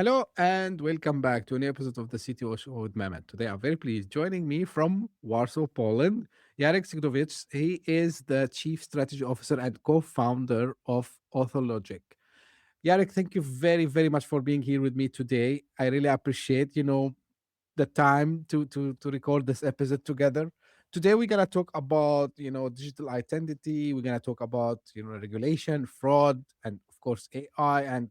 Hello and welcome back to an episode of the CTO Show with Mehmet. Today I'm very pleased. Joining me from Warsaw, Poland, Jarek Sygitowicz. He is the Chief Strategy Officer and co-founder of Authologic. Jarek, thank you very, very much for being here with me today. I really appreciate, the time to record this episode together. Today we're gonna talk about digital identity. We're gonna talk about regulation, fraud, and of course AI and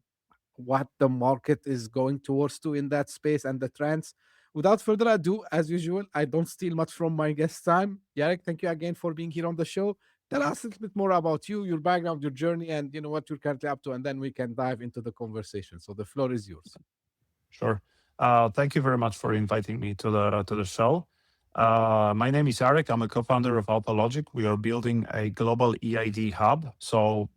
what the market is going towards to in that space and the trends. Without further ado, as usual, I don't steal much from my guest time. Yarek, thank you again for being here on the show. Tell us a little bit more about you, your background, your journey, and what you're currently up to, and then we can dive into the conversation. So the floor is yours. Sure. Thank you very much for inviting me to the show. My name is Jarek. I'm a co-founder of Authologic. We are building a global EID hub. So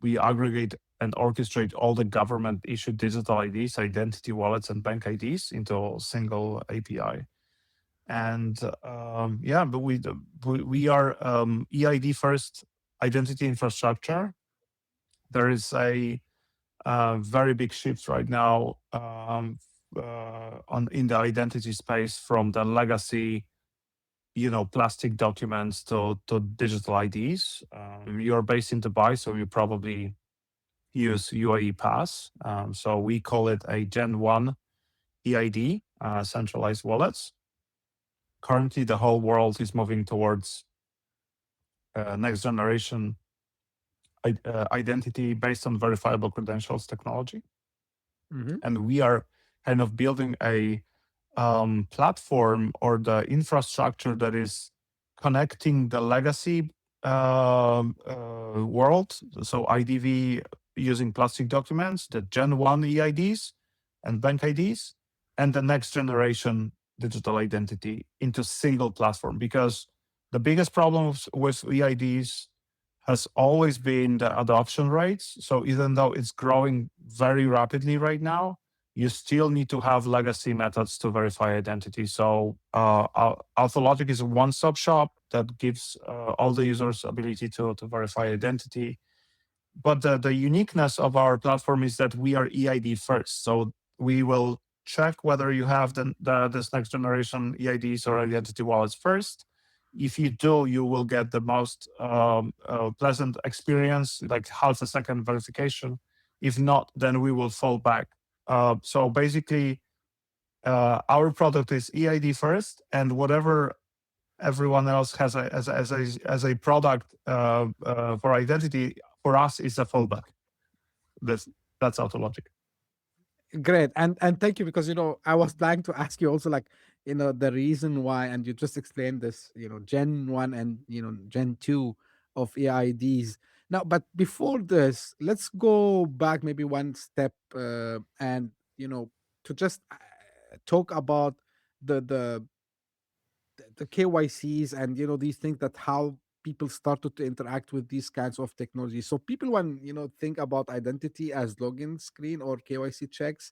we aggregate and orchestrate all the government-issued digital IDs, identity wallets, and bank IDs into a single API. And but we are EID first identity infrastructure. There is a very big shift right now in the identity space from the legacy, plastic documents to digital IDs. You're based in Dubai, so you probably use UAE Pass. So we call it a Gen 1 EID, centralized wallets. Currently, the whole world is moving towards next generation identity based on verifiable credentials technology. Mm-hmm. And we are kind of building a platform or the infrastructure that is connecting the legacy world, so IDV using plastic documents, the Gen 1 EIDs and bank IDs, and the next generation digital identity into single platform. Because the biggest problem with EIDs has always been the adoption rates. So even though it's growing very rapidly right now, you still need to have legacy methods to verify identity. So Authologic is a one-stop shop that gives all the users ability to verify identity. But the uniqueness of our platform is that we are EID first. So we will check whether you have this next generation EIDs or identity wallets first. If you do, you will get the most pleasant experience, like half a second verification. If not, then we will fall back. So basically, our product is EID first, and whatever everyone else has as a product for identity, for us is a fallback. That's Authologic. Great, and thank you, because I was planning to ask you also, like, the reason why, and you just explained this, Gen 1 and Gen 2 of EIDs. Now, but before this, let's go back maybe one step, and to just talk about the the KYCs and these things, that how people started to interact with these kinds of technologies. So people, when think about identity as login screen or KYC checks,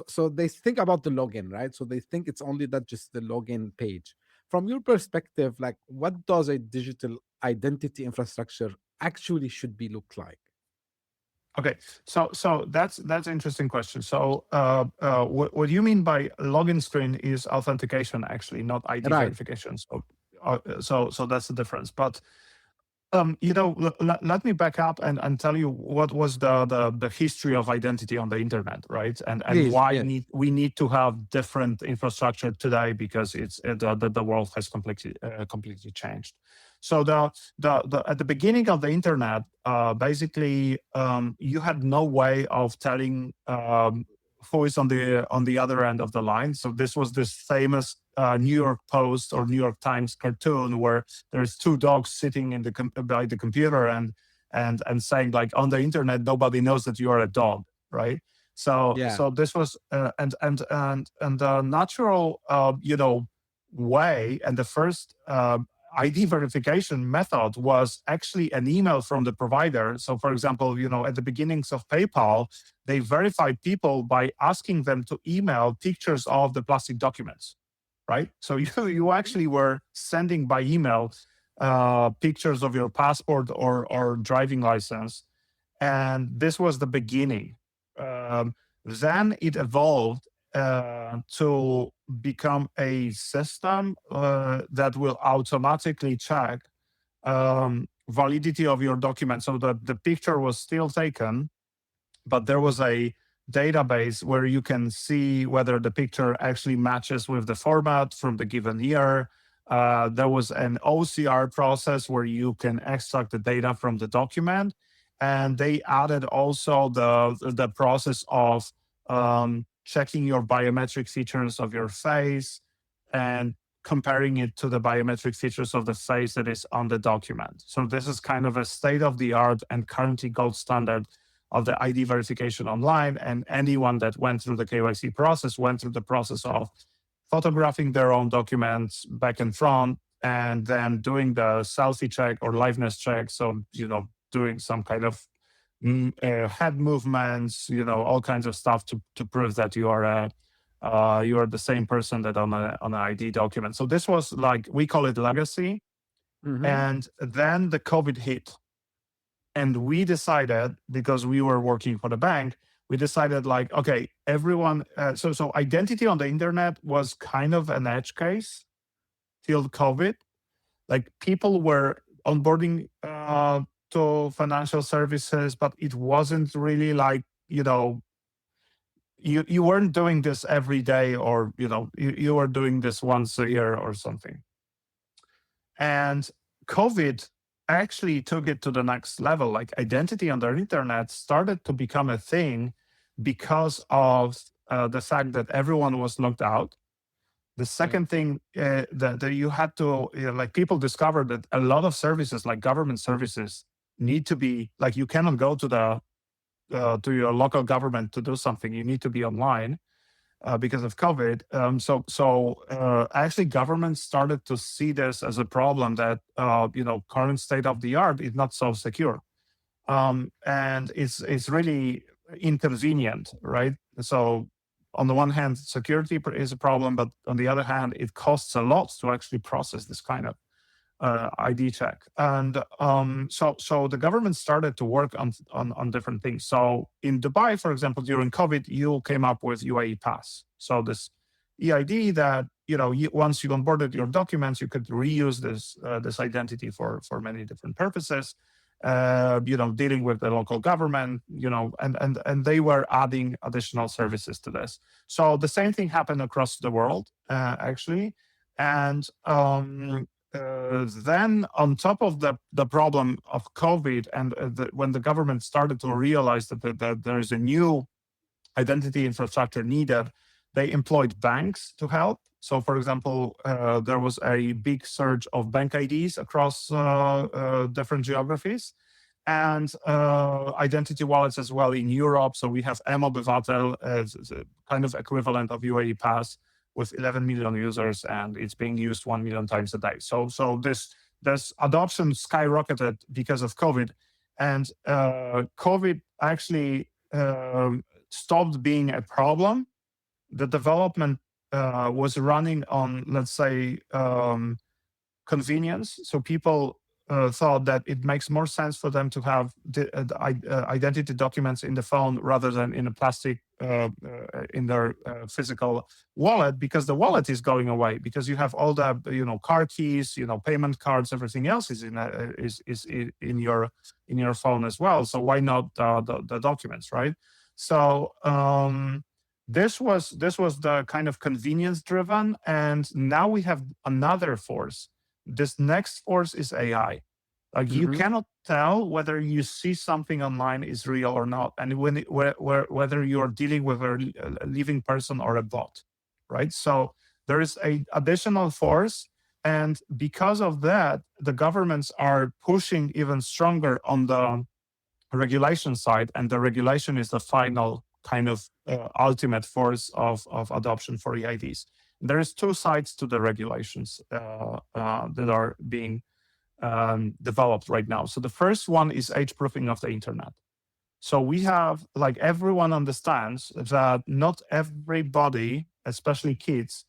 so they think about the login, right? So they think it's only that, just the login page. From your perspective, like, what does a digital identity infrastructure actually should be look like? Okay, so that's an interesting question. So what you mean by login screen is authentication, actually, not ID Right. verification. So that's the difference. But let me back up and tell you what was the history of identity on the internet, right? And Please, why yes. we need to have different infrastructure today, because the world has completely changed. So at the beginning of the internet, basically, you had no way of telling who is on the other end of the line. So this was this famous New York Post or New York Times cartoon where there's two dogs sitting by the computer and saying, like, on the internet nobody knows that you are a dog, right? So Yeah. this was and the natural way, and the first ID verification method was actually an email from the provider. So, for example, at the beginnings of PayPal, they verified people by asking them to email pictures of the plastic documents, right? So you actually were sending by email pictures of your passport or driving license, and this was the beginning. Then it evolved to become a system that will automatically check validity of your document. So that the picture was still taken, but there was a database where you can see whether the picture actually matches with the format from the given year. There was an OCR process where you can extract the data from the document, and they added also the process of checking your biometric features of your face and comparing it to the biometric features of the face that is on the document. So this is kind of a state of the art and currently gold standard of the ID verification online. And anyone that went through the KYC process went through the process of photographing their own documents back and front, and then doing the selfie check or liveness check. So, doing some kind of head movements, all kinds of stuff to prove that you are the same person that on an ID document. So this was like, we call it legacy. Mm-hmm. And then the COVID hit. And we decided, because we were working for the bank, we decided like, okay, everyone, so identity on the internet was kind of an edge case till COVID. Like people were onboarding to financial services, but it wasn't really like, you weren't doing this every day, or, you were doing this once a year or something. And COVID actually took it to the next level. Like identity on the internet started to become a thing because of the fact that everyone was locked out. The second thing that you had to, like people discovered that a lot of services, like government services, need to be, like you cannot go to your local government to do something. You need to be online because of COVID. Actually governments started to see this as a problem that, current state of the art is not so secure. And it's really inconvenient, right? So on the one hand, security is a problem, but on the other hand, it costs a lot to actually process this kind of ID check. And so the government started to work on different things. So in Dubai, for example, during COVID, you came up with UAE Pass. So this EID that, once you onboarded your documents, you could reuse this identity for many different purposes. Dealing with the local government, and they were adding additional services to this. So the same thing happened across the world, actually. And then on top of the problem of COVID, and when the government started to realize that there is a new identity infrastructure needed, they employed banks to help. So, for example, there was a big surge of bank IDs across different geographies, and identity wallets as well in Europe. So we have mObywatel as a kind of equivalent of UAE Pass with 11 million users, and it's being used 1 million times a day. So this adoption skyrocketed because of COVID, and COVID actually stopped being a problem. The development was running on, let's say, convenience. So people thought that it makes more sense for them to have the identity documents in the phone rather than in a plastic, in their physical wallet, because the wallet is going away, because you have all the car keys, payment cards, everything else is in your phone as well. So why not the documents, right? So this was the kind of convenience driven, and now we have another force. This next force is AI. Like you cannot tell whether you see something online is real or not, and whether you are dealing with a living person or a bot, right? So there is a additional force, and because of that, the governments are pushing even stronger on the regulation side, and the regulation is the final kind of ultimate force of adoption for EIDs. There is two sides to the regulations that are being developed right now. So the first one is age-proofing of the internet. So we have, like, everyone understands that not everybody, especially kids,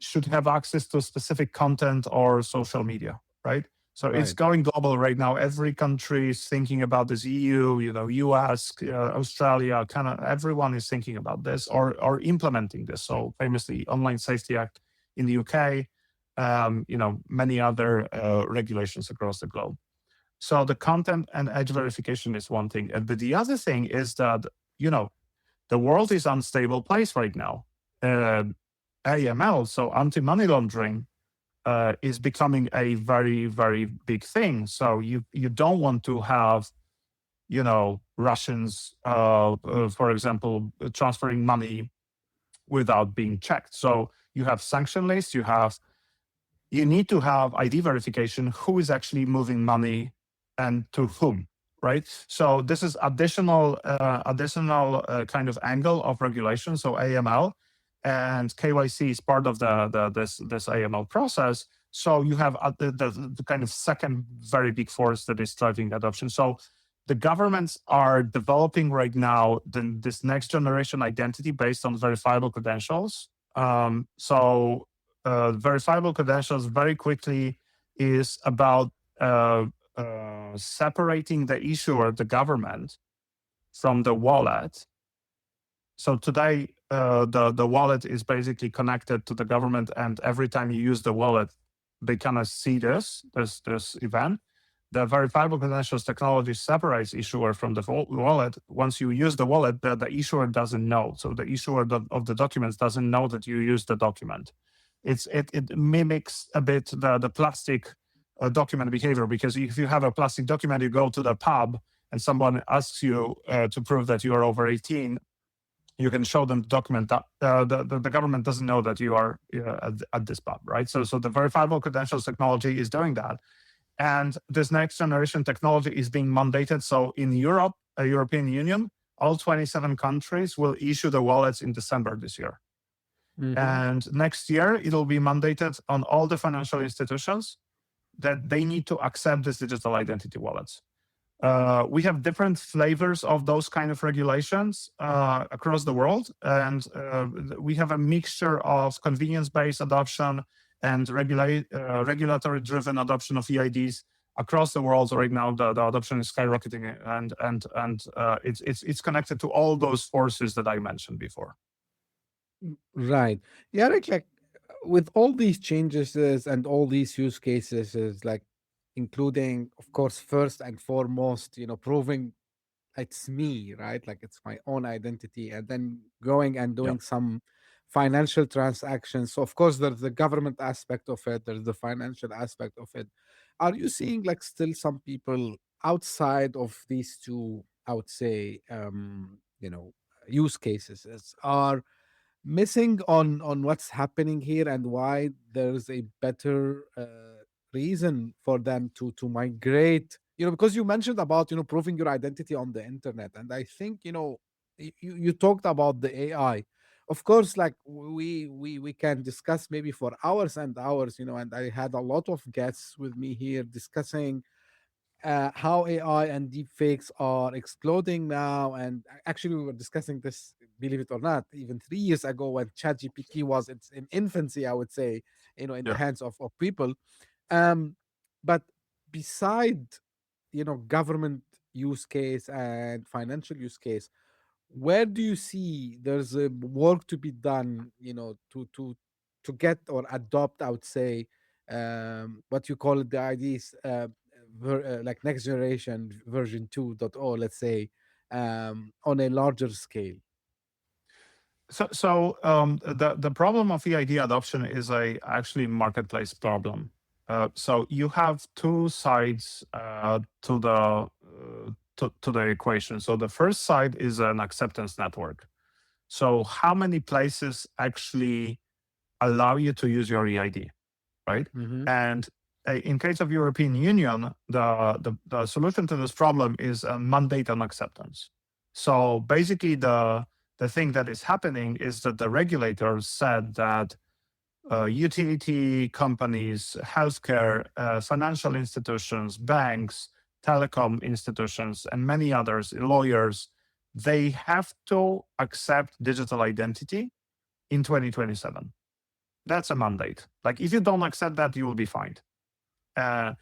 should have access to specific content or social media, right? So it's Right. going global right now. Every country is thinking about this. EU, US, Australia, Canada. Everyone is thinking about this or implementing this. So famously, Online Safety Act in the UK. Many other regulations across the globe. So the content and edge verification is one thing, but the other thing is that the world is unstable place right now. AML, so anti-money laundering, is becoming a very, very big thing. So you don't want to have, Russians, for example, transferring money without being checked. So you have sanction lists. You need to have ID verification. Who is actually moving money and to whom, right? So this is additional kind of angle of regulation. So AML and KYC is part of this AML process. So you have the kind of second very big force that is driving adoption. So the governments are developing right now this next generation identity based on verifiable credentials. Verifiable credentials very quickly is about separating the issuer, the government, from the wallet. So today, the wallet is basically connected to the government, and every time you use the wallet, they kind of see this event. The verifiable credentials technology separates issuer from the wallet. Once you use the wallet, the issuer doesn't know. So the issuer of the documents doesn't know that you used the document. It mimics a bit the plastic document behavior, because if you have a plastic document, you go to the pub and someone asks you to prove that you are over 18, you can show them the document that the government doesn't know that you are at this pub, right? So the verifiable credentials technology is doing that. And this next generation technology is being mandated. So in Europe, European Union, all 27 countries will issue the wallets in December this year. Mhm. And next year, it'll be mandated on all the financial institutions that they need to accept these digital identity wallets. We have different flavors of those kind of regulations across the world. And we have a mixture of convenience-based adoption and regulatory-driven adoption of EIDs across the world. Right now, the adoption is skyrocketing, and it's connected to all those forces that I mentioned before. Right. Yeah, like with all these changes and all these use cases, is like including, of course, first and foremost, proving it's me, right? Like it's my own identity, and then going and Yeah. doing some financial transactions. So of course there's the government aspect of it, there's the financial aspect of it. Are you seeing like still some people outside of these two, I would say, use cases are missing on what's happening here, and why there's a better reason for them to migrate, because you mentioned about proving your identity on the internet, and I think you talked about the AI. Of course, like we can discuss maybe for hours and hours, and I had a lot of guests with me here discussing how AI and deepfakes are exploding now. And actually, we were discussing this, believe it or not, even 3 years ago when ChatGPT was it's in infancy, I would say, in the Yeah. hands of people. Um, but beside, government use case and financial use case, where do you see there's a work to be done, to get or adopt, I would say, what you call it, the IDs, like next generation version 2.0, let's say, on a larger scale. The problem of EID adoption is a actually marketplace problem. So you have two sides to the equation. So the first side is an acceptance network. So how many places actually allow you to use your EID, right? Mm-hmm. And in case of European Union, the solution to this problem is a mandate on acceptance. So basically, the thing that is happening is that the regulators said that utility companies, healthcare, financial institutions, banks, telecom institutions, and many others, lawyers, they have to accept digital identity in 2027. That's a mandate. Like if you don't accept that, you will be fined. Uh,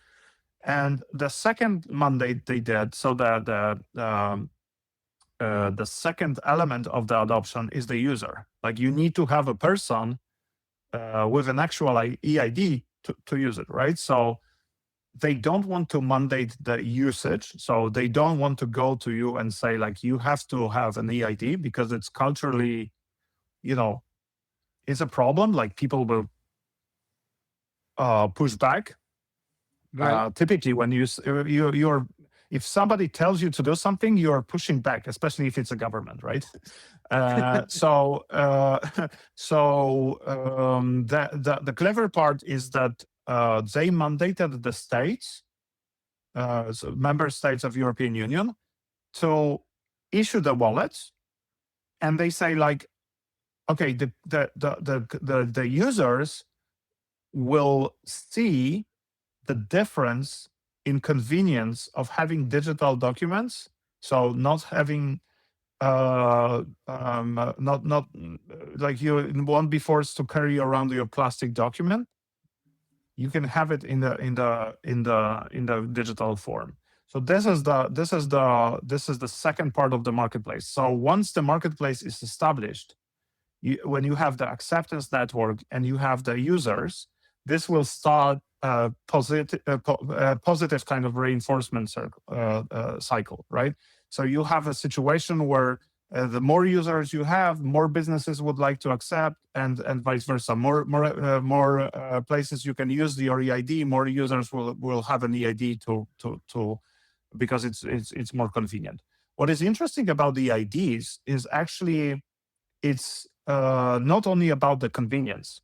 And the second mandate they did, so the second element of the adoption is the user. Like you need to have a person with an actual EID to use it, right? So they don't want to mandate the usage. So they don't want to go to you and say like, you have to have an EID because it's culturally, it's a problem. Like people will push back. Right. Typically, when you're if somebody tells you to do something, you're pushing back, especially if it's a government, right? So the clever part is that they mandated the states, so member states of European Union, to issue the wallets, and they say like, okay, the users will see the difference in convenience of having digital documents. So not having not like you won't be forced to carry around your plastic document. You can have it in the digital form. So this is the second part of the marketplace. So once the marketplace is established, when you have the acceptance network and you have the users, this will start a positive kind of reinforcement cycle, right? So you have a situation where the more users you have, more businesses would like to accept, and vice versa. More places you can use your EID, more users will have an EID to because it's more convenient. What is interesting about the EIDs is actually it's not only about the convenience,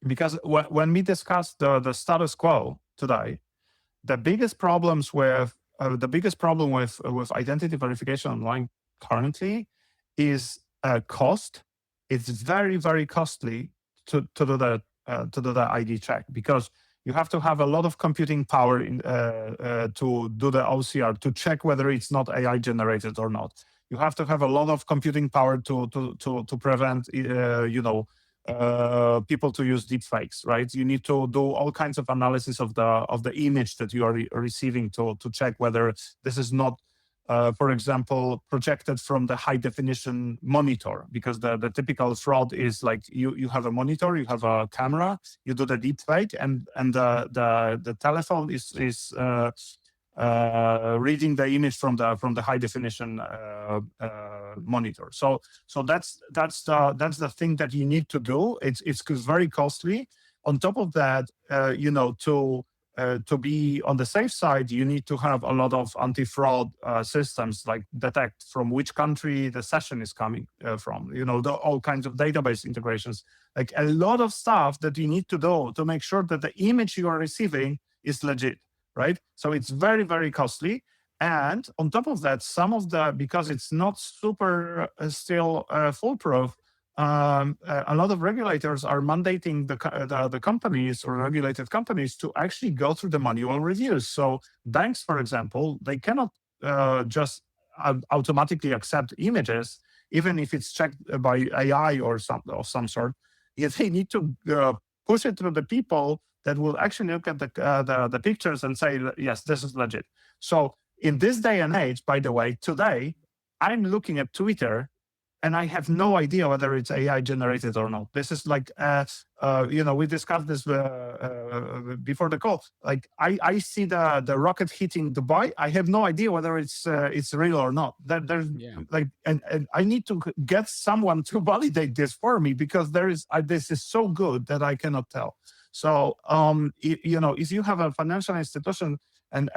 because when we discuss the status quo today, the biggest problem with identity verification online currently is cost. It's very, very costly to do the ID check, because you have to have a lot of computing power to do the OCR, to check whether it's not AI generated or not. You have to have a lot of computing power to prevent people to use deepfakes, right? You need to do all kinds of analysis of the image that you are receiving to check whether this is not, for example, projected from the high definition monitor, because the typical fraud is like you have a monitor, you have a camera, you do the deepfake, and the telephone is reading the image from the high definition monitor. So that's the thing that you need to do. It's very costly. On top of that, to be on the safe side, you need to have a lot of anti-fraud systems, like detect from which country the session is coming from. All kinds of database integrations, like a lot of stuff that you need to do to make sure that the image you are receiving is legit. Right? So it's very, very costly. And on top of that, because it's not super still foolproof, a lot of regulators are mandating the companies or regulated companies to actually go through the manual reviews. So banks, for example, they cannot just automatically accept images, even if it's checked by AI or some sort. Yet they need to push it to the people that will actually look at the pictures and say, yes, this is legit. So in this day and age, by the way, today, I'm looking at Twitter and I have no idea whether it's AI generated or not. This is like, we discussed this before the call. Like I see the rocket hitting Dubai. I have no idea whether it's real or not. There's like, and I need to get someone to validate this for me, because this is so good that I cannot tell. So, if you have a financial institution and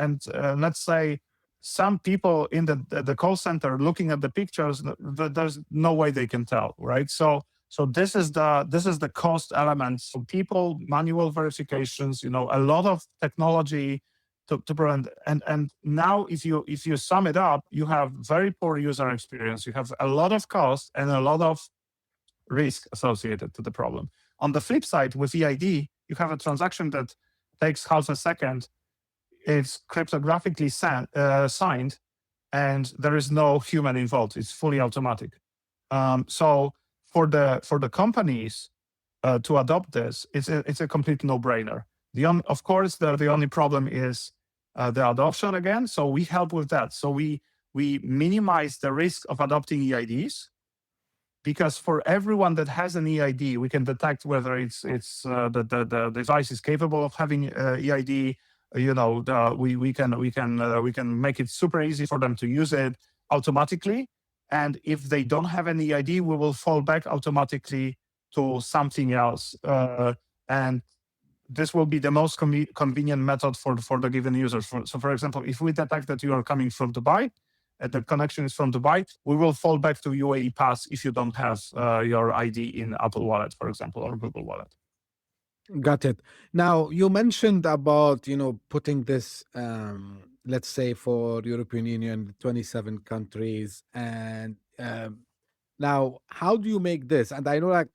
let's say some people in the call center looking at the pictures, there's no way they can tell, right? So this is the cost element. So people, manual verifications, a lot of technology to prevent. And now if you sum it up, you have very poor user experience. You have a lot of cost and a lot of risk associated to the problem. On the flip side, with EID, you have a transaction that takes half a second. It's cryptographically signed, and there is no human involved. It's fully automatic. So for the companies to adopt this, it's a complete no-brainer. Of course, the only problem is the adoption again. So we help with that. So we minimize the risk of adopting EIDs, because for everyone that has an EID, we can detect whether the device is capable of having EID. We can make it super easy for them to use it automatically. And if they don't have an EID, we will fall back automatically to something else. And this will be the most convenient method for the given users. So, for example, if we detect that you are coming from Dubai, the connection is from Dubai, we will fall back to UAE Pass if you don't have your ID in Apple Wallet, for example, or Google Wallet. Got it. Now you mentioned about putting this, let's say for European Union, 27 countries, and now how do you make this? And I know like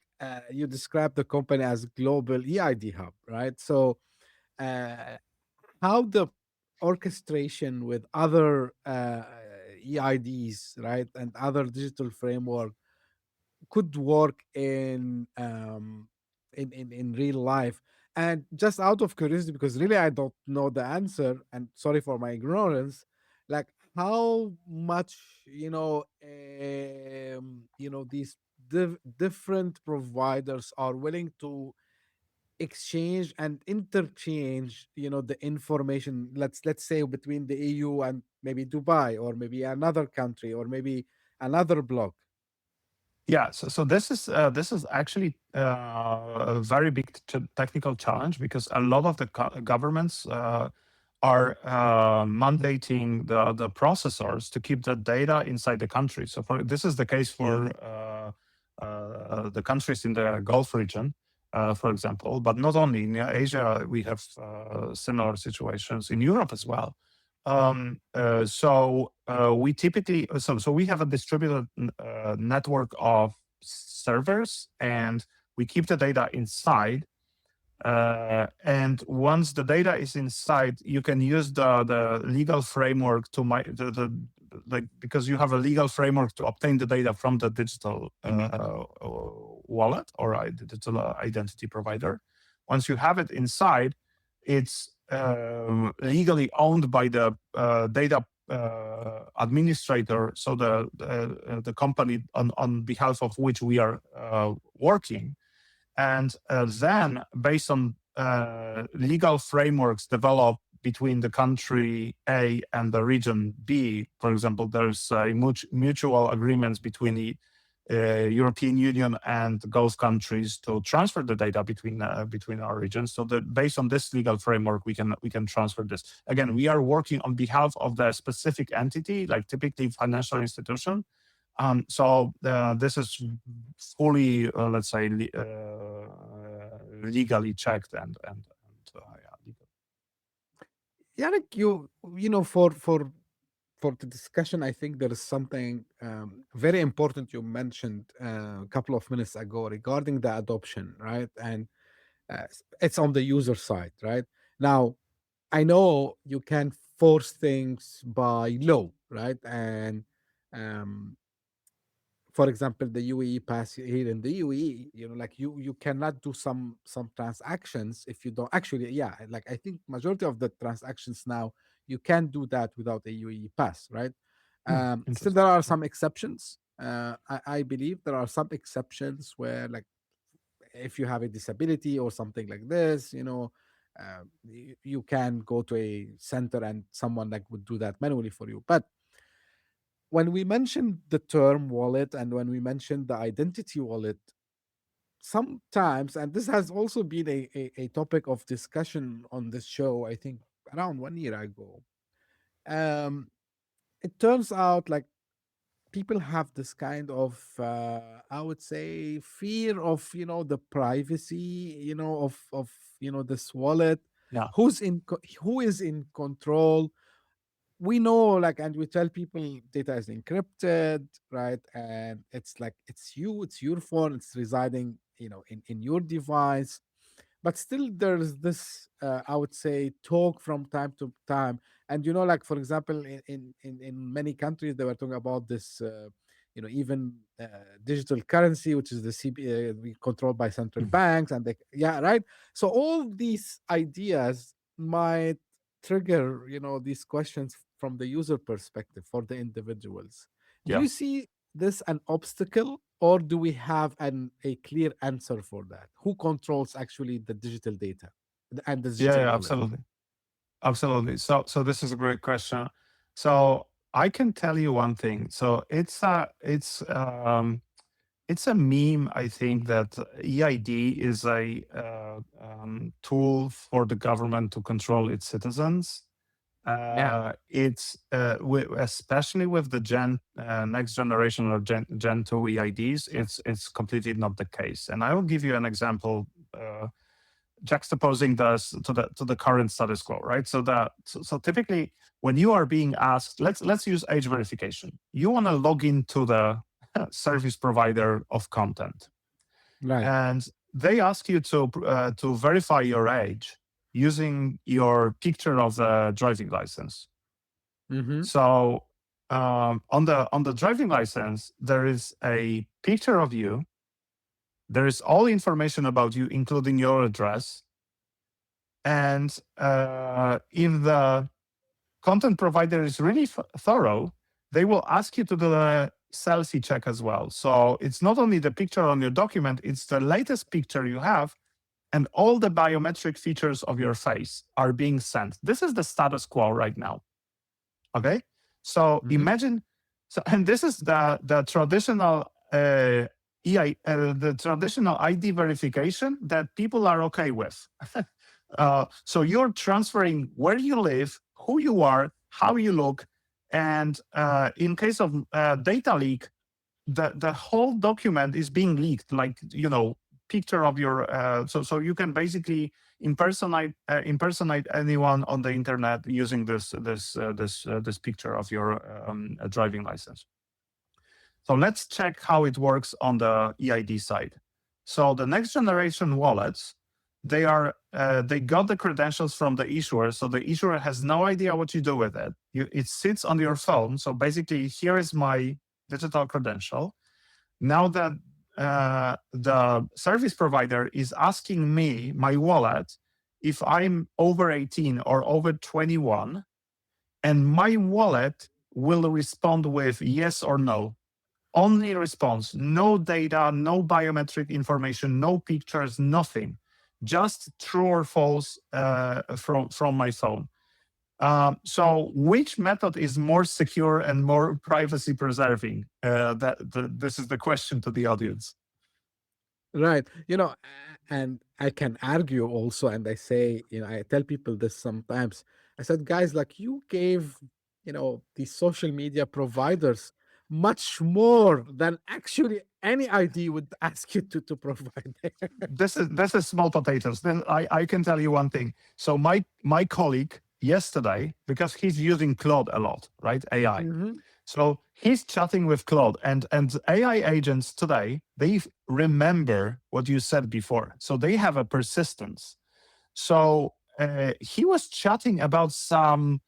you described the company as global EID hub, right? So uh, how the orchestration with other EIDs, right, and other digital framework could work in real life. And just out of curiosity, because really I don't know the answer, and sorry for my ignorance, like how much these different providers are willing to exchange and interchange the information, let's say between the EU and maybe Dubai, or maybe another country, or maybe another block. Yeah, so this is actually a very big technical challenge, because a lot of the governments are mandating the processors to keep the data inside the country. So this is the case for the countries in the Gulf region, for example, but not only in Asia. We have similar situations in Europe as well. We typically so we have a distributed network of servers, and we keep the data inside. And once the data is inside, you can use the legal framework to like, because you have a legal framework to obtain the data from the digital wallet or digital identity provider. Once you have it inside, it's legally owned by the data administrator, so the company on behalf of which we are working. And then, based on legal frameworks developed between the country A and the region B, for example, there's mutual agreements between the European Union and the Gulf countries to transfer the data between our regions. So based on this legal framework, we can transfer this. Again, we are working on behalf of the specific entity, like typically financial institution. So this is fully, let's say, legally checked and yeah, legal. Yannick, for the discussion, I think there is something very important you mentioned a couple of minutes ago regarding the adoption, right? And it's on the user side, right? Now, I know you can force things by law, right? And um, for example, the UAE pass here in the UAE, like you cannot do some transactions if you don't actually, yeah, like I think majority of the transactions now you can do that without a UAE pass, right? Still, Interesting. there are some exceptions. I believe there are some exceptions where, like, if you have a disability or something like this, you can go to a center and someone like would do that manually for you. But when we mentioned the term wallet and when we mentioned the identity wallet, sometimes, and this has also been a topic of discussion on this show, I think around 1 year ago, um, it turns out like people have this kind of, I would say, fear of, the privacy, this wallet, Yeah. who is in control. We know, like, and we tell people data is encrypted, right? And it's like it's your phone, it's residing in your device. But still there's this, I would say, talk from time to time. And like, for example, in many countries they were talking about this, even digital currency, which is the controlled by central Mhm. banks, and they, yeah, right. So all these ideas might, trigger, these questions from the user perspective for the individuals. Do Yeah, you see this an obstacle, or do we have a clear answer for that? Who controls actually the digital data and the yeah, digital yeah, wallet? absolutely. Absolutely. So this is a great question. So I can tell you one thing. So it's a meme. I think that EID is a tool for the government to control its citizens. Yeah. Especially with the next generation or Gen 2 EIDs, it's completely not the case. And I will give you an example. Juxtaposing this to the current status quo, right? So typically when you are being asked, let's use age verification. You want to log into the service provider of content, Right. and they ask you to verify your age using your picture of the driving license. Mm-hmm. So on the driving license, there is a picture of you. There is all information about you, including your address. And if the content provider is really thorough, they will ask you to do a selfie check as well. So it's not only the picture on your document, it's the latest picture you have, and all the biometric features of your face are being sent. This is the status quo right now. Okay. So Mm-hmm. imagine, and this is the traditional the traditional ID verification that people are okay with. So you're transferring where you live, who you are, how you look, and in case of data leak, the whole document is being leaked. Like picture of your so you can basically impersonate anyone on the internet using this picture of your driving license. So let's check how it works on the EID side. So the next generation wallets, they got the credentials from the issuer. So the issuer has no idea what you do with it. It sits on your phone. So basically, here is my digital credential. Now that the service provider is asking me, my wallet, if I'm over 18 or over 21, and my wallet will respond with yes or no. Only response, no data, no biometric information, no pictures, nothing. Just true or false from my phone. So, which method is more secure and more privacy preserving? This is the question to the audience. Right. And I can argue also, and I say, I tell people this sometimes. I said, guys, like you gave, these social media providers much more than actually any ID would ask you to provide. This is small potatoes. Then I can tell you one thing. So my colleague yesterday, because he's using Claude a lot, right? AI. Hmm. So he's chatting with Claude, and AI agents today, they remember what you said before. So they have a persistence. So he was chatting about some,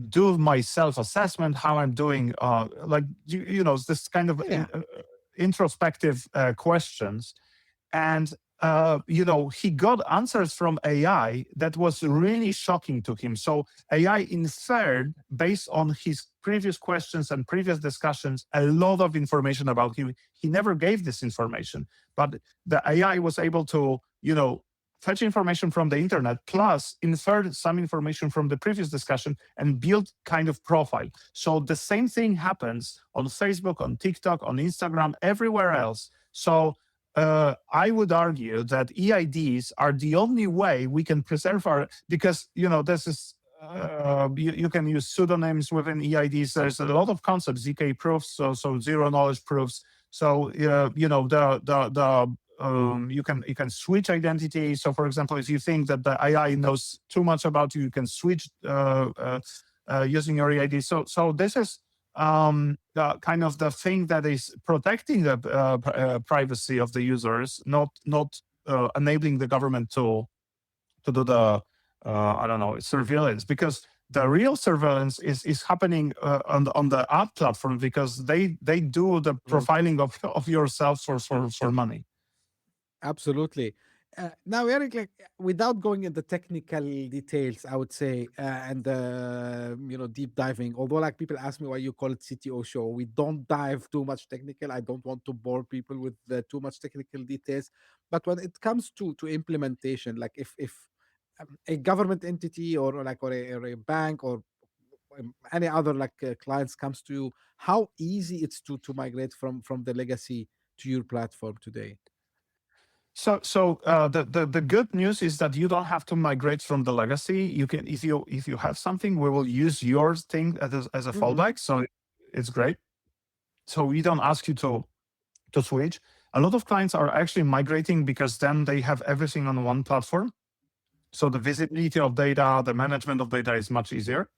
do my self assessment, how I'm doing, like this kind of Yeah. introspective questions, and he got answers from AI that was really shocking to him. So AI inferred, based on his previous questions and previous discussions, a lot of information about him. He never gave this information, but the AI was able to fetch information from the internet, plus inferred some information from the previous discussion and build kind of profile. So the same thing happens on Facebook, on TikTok, on Instagram, everywhere else. So I would argue that EIDs are the only way we can preserve because this is you can use pseudonyms within EIDs. There's a lot of concepts, ZK proofs, so zero knowledge proofs. So you can switch identity. So for example, if you think that the AI knows too much about you, you can switch using your EID. So this is kind of the thing that is protecting the privacy of the users, not enabling the government to do the I don't know, surveillance, because the real surveillance is happening on the ad platform, because they do the Mm. profiling of yourself for money. Absolutely. Now, Eric, like without going into technical details, I would say, and deep diving. Although, like people ask me why you call it CTO show, we don't dive too much technical. I don't want to bore people with too much technical details. But when it comes to implementation, like if a government entity or a bank or any other clients comes to you, how easy it's to migrate from the legacy to your platform today? The good news is that you don't have to migrate from the legacy. You can, if you have something, we will use your thing as a Hmm. fallback. So it's great. So we don't ask you to switch. A lot of clients are actually migrating because then they have everything on one platform. So the visibility of data, the management of data is much easier.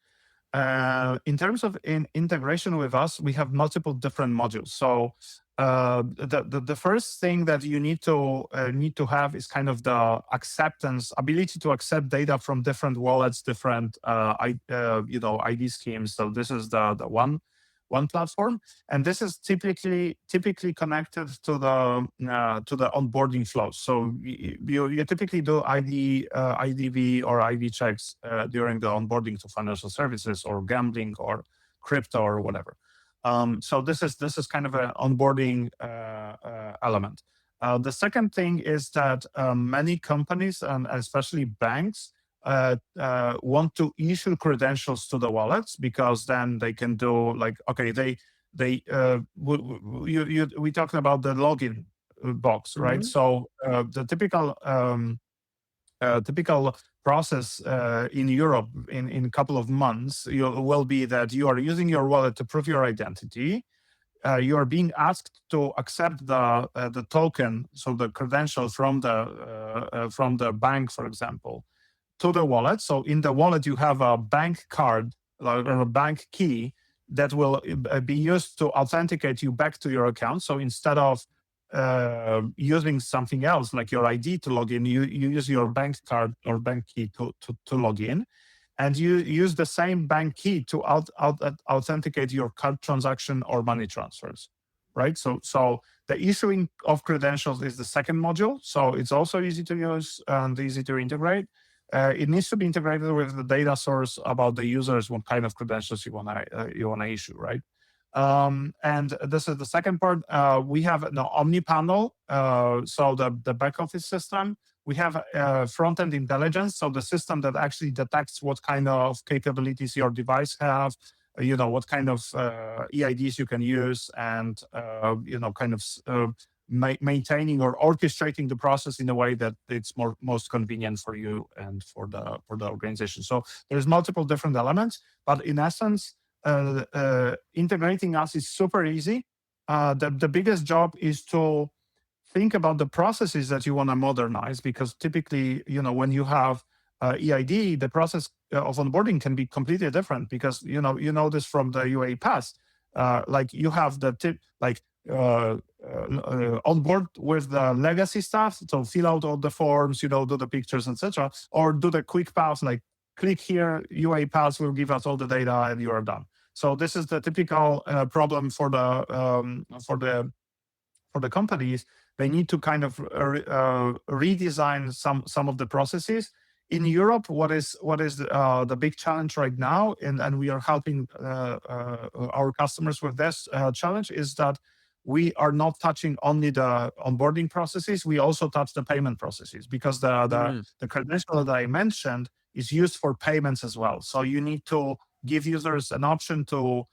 In terms of integration with us, we have multiple different modules. So the first thing that you need to have is kind of the acceptance ability to accept data from different wallets, different ID schemes. So this is the one platform, and this is typically connected to the onboarding flows. So you typically do IDV or ID checks during the onboarding to financial services or gambling or crypto or whatever. So this is kind of an onboarding element. The second thing is that many companies and especially banks want to issue credentials to the wallets, because then they can do like, okay, we talking about the login box, right? Hmm. So the typical process in Europe in a couple of months will be that you are using your wallet to prove your identity. You are being asked to accept the token, so the credential from the bank, for example, to the wallet. So in the wallet, you have a bank card or a bank key that will be used to authenticate you back to your account. So instead of using something else like your ID to log in, you use your bank card or bank key to log in. And you use the same bank key to authenticate your card transaction or money transfers, right? So the issuing of credentials is the second module. So it's also easy to use and easy to integrate. It needs to be integrated with the data source about the users, what kind of credentials you wanna issue, right? And this is the second part. We have the Omni panel, so the back office system. We have front end intelligence, so the system that actually detects what kind of capabilities your device have, what kind of EIDs you can use, and kind of maintaining or orchestrating the process in a way that it's most convenient for you and for the organization. So there's multiple different elements, but in essence, integrating us is super easy. The biggest job is to think about the processes that you want to modernize, because typically, when you have EID, the process of onboarding can be completely different, because this from the UAE past. Like you have the tip, like on board with the legacy stuff, so fill out all the forms, do the pictures, etc., or do the quick pass, like click here, UAE pass will give us all the data, and you are done. So this is the typical problem for the companies. They need to kind of redesign some of the processes. In Europe, what is the big challenge right now, and we are helping our customers with this challenge, is that we are not touching only the onboarding processes. We also touch the payment processes, because the credential that I mentioned is used for payments as well. So you need to give users an option to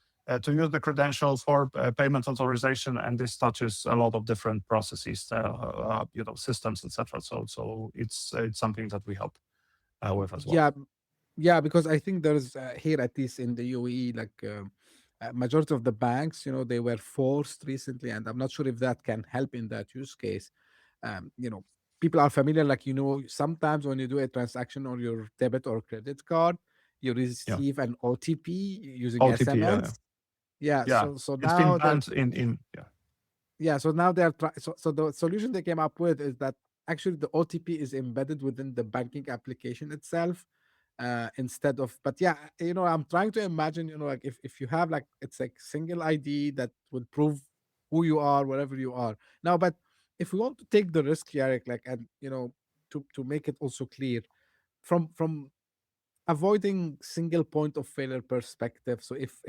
use the credential for payment authorization, and this touches a lot of different processes, systems, etc. So it's something that we help with as well. Yeah, yeah, because I think there's here, at least in the UAE, majority of the banks, they were forced recently, and I'm not sure if that can help in that use case. Um, you know, People are familiar, sometimes when you do a transaction on your debit or credit card, you Yeah, receive an OTP using OTP. Yeah, SMS. Yeah, yeah. so It's been now they're banned in yeah. so now so the solution they came up with is that actually the OTP is embedded within the banking application itself, instead of. But yeah, I'm trying to imagine, like if you have, like, it's like single ID that will prove who you are wherever you are now. But if we want to take the risk, Yarek, like, and to make it also clear from avoiding single point of failure perspective. So if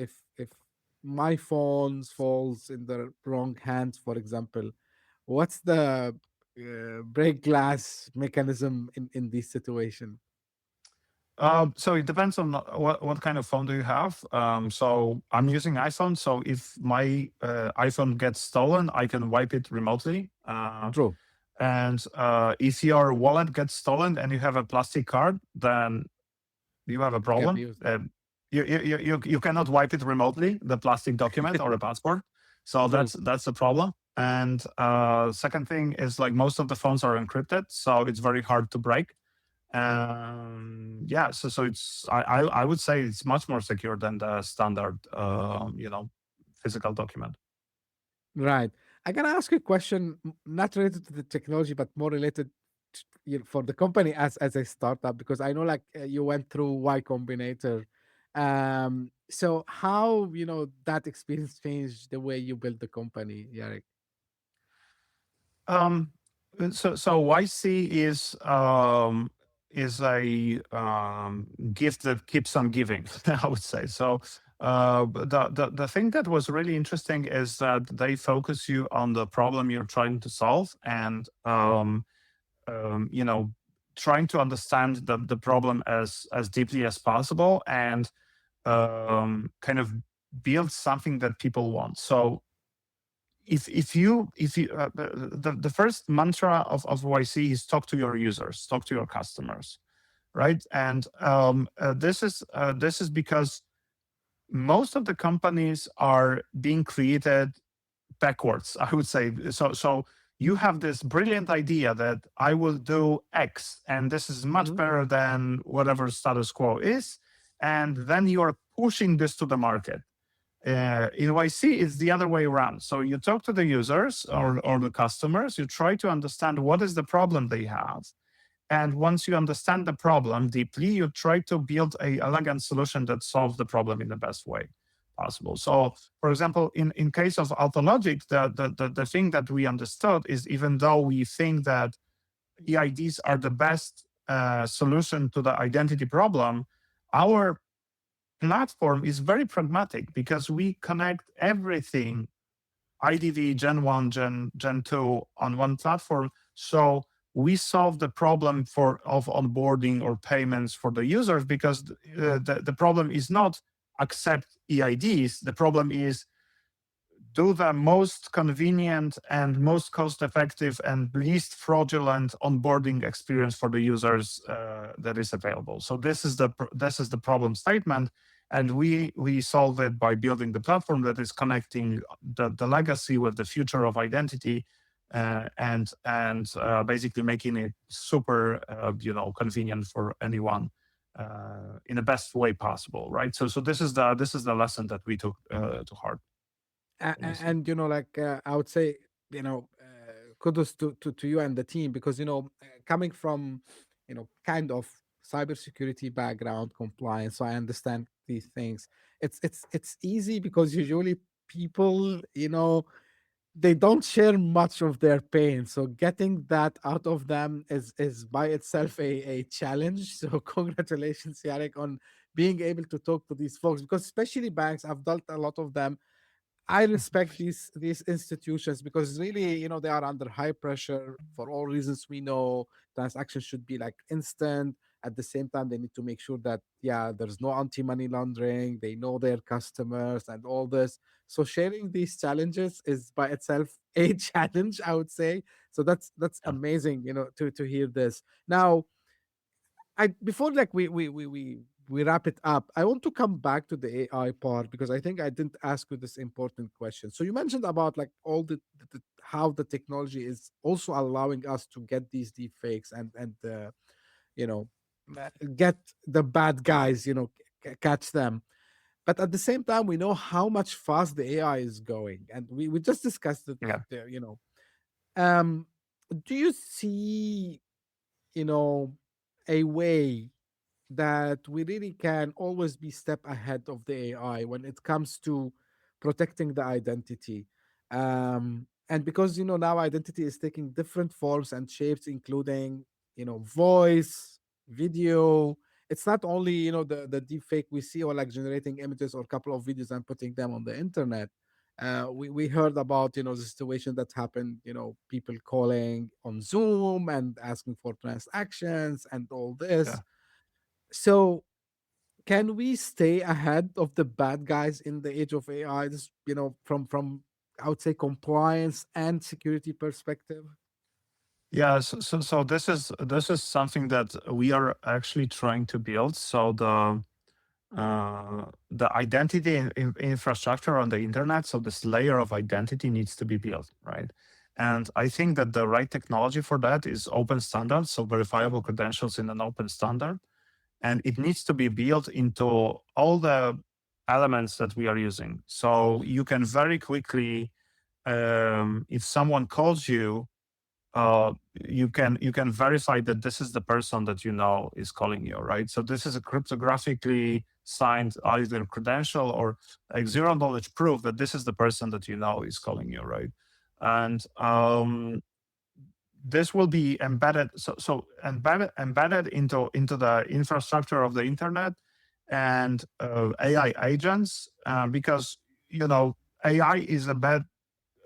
my phones falls in the wrong hands, for example, what's the break glass mechanism in this situation? So it depends on what kind of phone do you have. So I'm using iPhone. So if my iPhone gets stolen, I can wipe it remotely. True. And if your wallet gets stolen and you have a plastic card, then you have a It can be problem. used. You cannot wipe it remotely, the plastic document or a passport. So True. that's the problem. And second thing is like most of the phones are encrypted, so it's very hard to break. Yeah, so it's I would say it's much more secure than the standard physical document. Right. I gotta ask you a question, not related to the technology, but more related to, for the company as a startup, because I know like you went through Y Combinator. So how that experience changed the way you build the company, Yarek? Um, so YC is a gift that keeps on giving. I would say so. The thing that was really interesting is that they focus you on the problem you're trying to solve, and you know, trying to understand the problem as deeply as possible, and kind of build something that people want. So if you the first mantra of YC is talk to your users, talk to your customers, right? And this is because most of the companies are being created backwards, I would say. So you have this brilliant idea that I will do X and this is much Hmm. better than whatever status quo is, and then you are pushing this to the market. In YC, it's the other way around. So you talk to the users or the customers, you try to understand what is the problem they have. And once you understand the problem deeply, you try to build a elegant solution that solves the problem in the best way possible. So, for example, in case of Authologic, the thing that we understood is even though we think that EIDs are the best solution to the identity problem, our platform is very pragmatic because we connect everything IDV Gen 1, Gen 2 on one platform. So we solve the problem of onboarding or payments for the users because the problem is not accept EIDs. The problem is do the most convenient and most cost effective and least fraudulent onboarding experience for the users that is available. So this is the problem statement, and we solve it by building the platform that is connecting the legacy with the future of identity, and basically making it super convenient for anyone in the best way possible, right? So this is the lesson that we took to heart. Honestly. And like I would say, kudos to you and the team, because coming from kind of cybersecurity background, compliance, so I understand these things. It's easy because usually people they don't share much of their pain, so getting that out of them is by itself a challenge. So congratulations, Yarek, on being able to talk to these folks, because especially banks, I've dealt a lot of them. I respect these institutions because really, they are under high pressure for all reasons we know. Transactions should be like instant. At the same time, they need to make sure that there's no anti-money laundering. They know their customers and all this. So sharing these challenges is by itself a challenge, I would say. So that's Yeah. amazing, to hear this. Now, I before like we wrap it up, I want to come back to the AI part because I think I didn't ask you this important question. So you mentioned about like all how the technology is also allowing us to get these deep fakes and you know get the bad guys, catch them. But at the same time, we know how much fast the AI is going, and we just discussed it Yeah. there. Um, do you see you know a way that we really can always be step ahead of the AI when it comes to protecting the identity. And because now identity is taking different forms and shapes, including voice, video. It's not only the deep fake we see, or like generating images or a couple of videos and putting them on the internet. We heard about the situation that happened, people calling on Zoom and asking for transactions and all this. Yeah. So can we stay ahead of the bad guys in the age of AI? This, from I would say compliance and security perspective. Yeah, so this is something that we are actually trying to build. So the identity infrastructure on the internet, so this layer of identity needs to be built, right? And I think that the right technology for that is open standards, so verifiable credentials in an open standard, and it needs to be built into all the elements that we are using. So you can very quickly, if someone calls you, you can verify that this is the person that you know is calling you, right? So this is a cryptographically signed either credential or like zero knowledge proof that this is the person that you know is calling you, right? And this will be embedded, embedded into the infrastructure of the internet and AI agents, because AI is a bad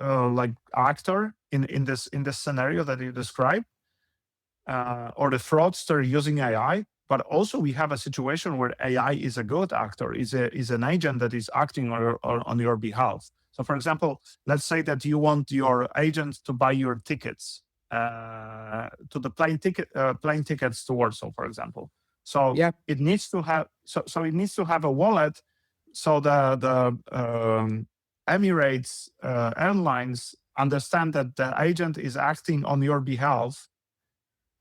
like actor in this scenario that you described, or the fraudster using AI. But also we have a situation where AI is a good actor, is an agent that is acting on your behalf. So, for example, let's say that you want your agent to buy your tickets to the plane tickets to Warsaw, for example. So Yeah. it needs to have it needs to have a wallet. So the Emirates Airlines understand that the agent is acting on your behalf,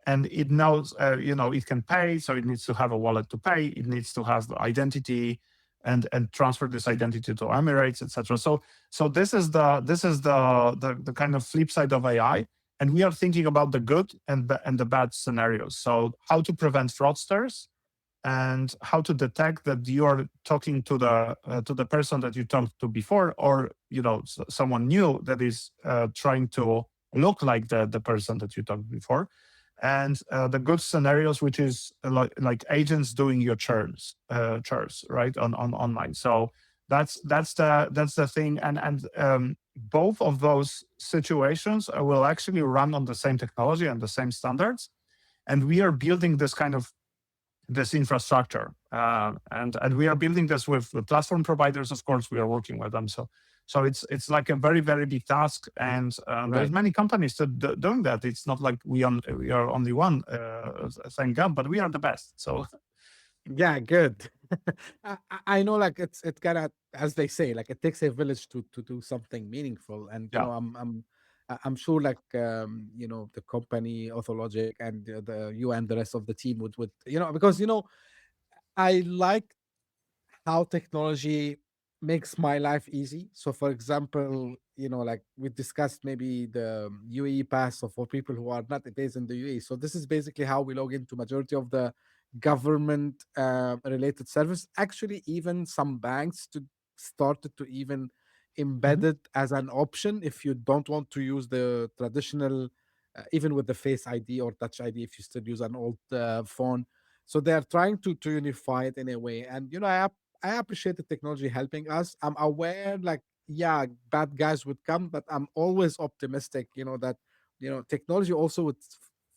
and it knows, it can pay, so it needs to have a wallet to pay. It needs to have identity and transfer this identity to Emirates, etc. So this is the kind of flip side of AI, and we are thinking about the good and the bad scenarios. So how to prevent fraudsters, and how to detect that you are talking to the person that you talked to before, or someone new that is trying to look like the person that you talked before, and the good scenarios, which is like agents doing your chores, right, on online. So that's the thing, and both of those situations will actually run on the same technology and the same standards, and we are building this infrastructure, and we are building this with the platform providers. Of course, we are working with them. So it's like a very, very big task, and there's Right. many companies that doing that. It's not like we are only one, thank God, but we are the best. So Yeah, good. I know, like it's gotta, as they say, like it takes a village to do something meaningful. And yeah. I'm sure, like the company Authologic and you and the rest of the team would because I like how technology makes my life easy. So, for example, like we discussed, maybe the UAE pass, so for people who are not based in the UAE. So, this is basically how we log into majority of the government related service. Actually, even some banks to started to even embed Mhm. it as an option if you don't want to use the traditional, even with the Face ID or Touch ID, if you still use an old phone. So they are trying to unify it in a way. And I appreciate the technology helping us. I'm aware, like, yeah, bad guys would come, but I'm always optimistic, that, technology also would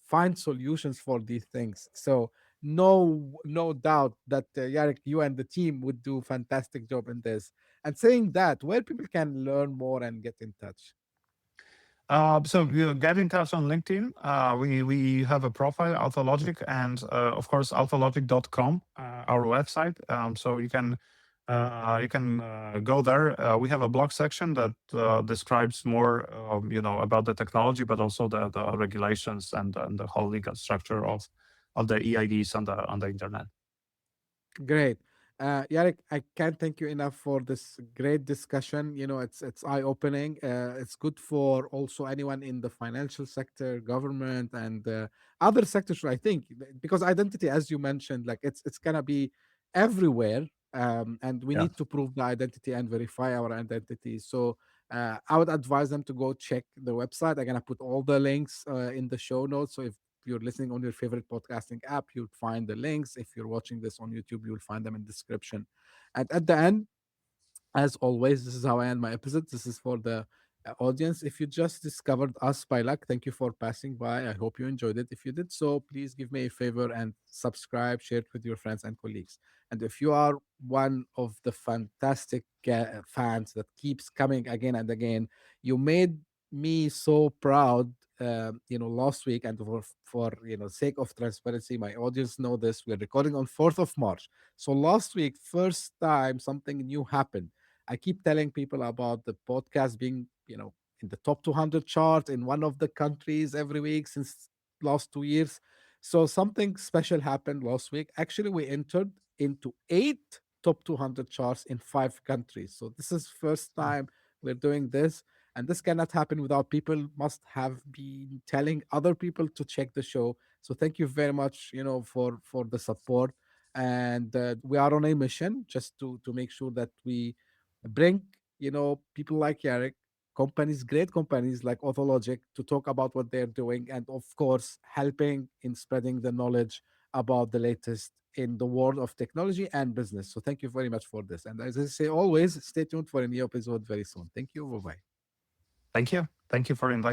find solutions for these things. So no doubt that Yarek, you and the team would do fantastic job in this. And saying that, where people can learn more and get in touch. So you get in touch on LinkedIn. We have a profile, Authologic, and of course authologic.com, our website. So you can go there. We have a blog section that describes more, about the technology, but also the regulations and the whole legal structure of the EIDs on the internet. Great. Yarek, I can't thank you enough for this great discussion. It's eye-opening. It's good for also anyone in the financial sector, government, and other sectors, I think, because identity, as you mentioned, like it's gonna be everywhere, and we Yeah. need to prove the identity and verify our identity. So I would advise them to go check the website. I'm gonna put all the links in the show notes. So if you're listening on your favorite podcasting app, you'll find the links. If you're watching this on YouTube, you'll find them in description. And at the end, as always, this is how I end my episode. This is for the audience. If you just discovered us by luck, thank you for passing by. I hope you enjoyed it. If you did so, please give me a favor and subscribe, share it with your friends and colleagues. And if you are one of the fantastic fans that keeps coming again and again, you made me so proud. Last week, and for sake of transparency, my audience know this. We're recording on 4th of March. So last week, first time something new happened. I keep telling people about the podcast being, in the top 200 chart in one of the countries every week since last 2 years. So something special happened last week. Actually, we entered into 8 top 200 charts in 5 countries. So this is first time we're doing this. And this cannot happen without people must have been telling other people to check the show. So thank you very much, for the support. And we are on a mission just to make sure that we bring people like Yarek, companies, great companies like Authologic, to talk about what they're doing, and of course helping in spreading the knowledge about the latest in the world of technology and business. So thank you very much for this, and as I say always, stay tuned for a new episode very soon. Thank you. Bye bye. Thank you. Thank you for inviting